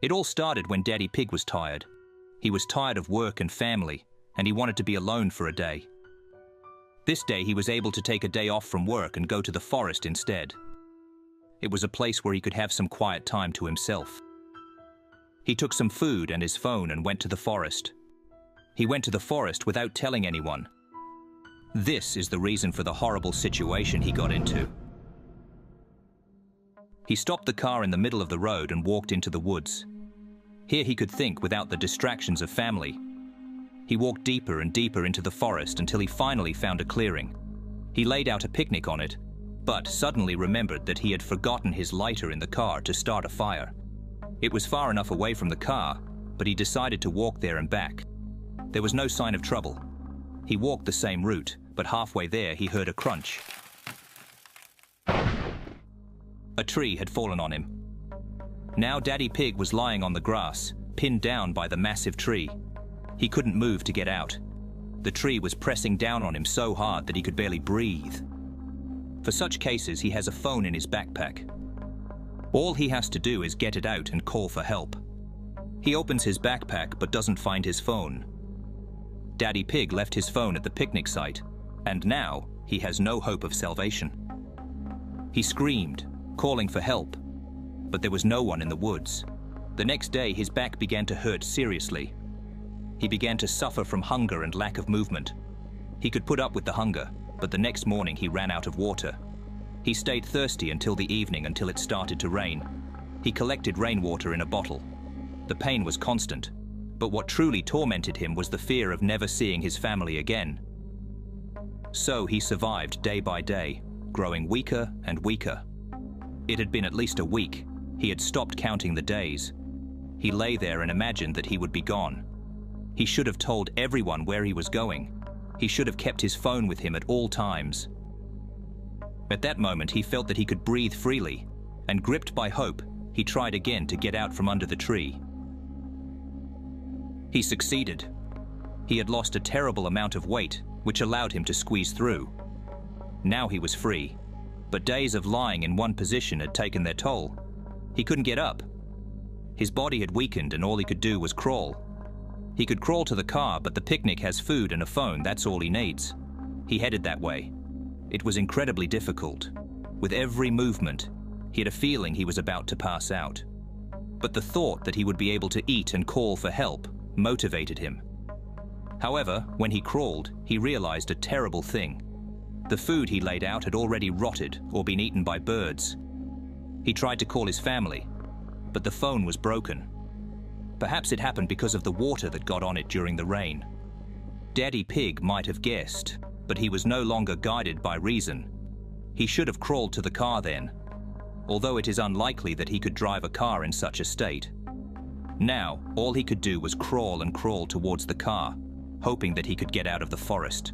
It all started when Daddy Pig was tired. He was tired of work and family, and he wanted to be alone for a day. This day he was able to take a day off from work and go to the forest instead. It was a place where he could have some quiet time to himself. He took some food and his phone and went to the forest. He went to the forest without telling anyone. This is the reason for the horrible situation he got into. He stopped the car in the middle of the road and walked into the woods. Here he could think without the distractions of family. He walked deeper and deeper into the forest until he finally found a clearing. He laid out a picnic on it, but suddenly remembered that he had forgotten his lighter in the car to start a fire. It was far enough away from the car, but he decided to walk there and back. There was no sign of trouble. He walked the same route, but halfway there he heard a crunch. A tree had fallen on him. Now Daddy Pig was lying on the grass, pinned down by the massive tree. He couldn't move to get out. The tree was pressing down on him so hard that he could barely breathe. For such cases, he has a phone in his backpack. All he has to do is get it out and call for help. He opens his backpack but doesn't find his phone. Daddy Pig left his phone at the picnic site, and now he has no hope of salvation. He screamed, calling for help, but there was no one in the woods. The next day, his back began to hurt seriously. He began to suffer from hunger and lack of movement. He could put up with the hunger, but the next morning he ran out of water. He stayed thirsty until the evening until it started to rain. He collected rainwater in a bottle. The pain was constant, but what truly tormented him was the fear of never seeing his family again. So he survived day by day, growing weaker and weaker. It had been at least a week. He had stopped counting the days. He lay there and imagined that he would be gone. He should have told everyone where he was going. He should have kept his phone with him at all times. At that moment, he felt that he could breathe freely, and gripped by hope, he tried again to get out from under the tree. He succeeded. He had lost a terrible amount of weight, which allowed him to squeeze through. Now he was free, but days of lying in one position had taken their toll. He couldn't get up. His body had weakened and all he could do was crawl. He could crawl to the car, but the picnic has food and a phone, that's all he needs. He headed that way. It was incredibly difficult. With every movement, he had a feeling he was about to pass out. But the thought that he would be able to eat and call for help motivated him. However, when he crawled, he realized a terrible thing. The food he laid out had already rotted or been eaten by birds. He tried to call his family, but the phone was broken. Perhaps it happened because of the water that got on it during the rain. Daddy Pig might have guessed, but he was no longer guided by reason. He should have crawled to the car then, although it is unlikely that he could drive a car in such a state. Now, all he could do was crawl and crawl towards the car, hoping that he could get out of the forest.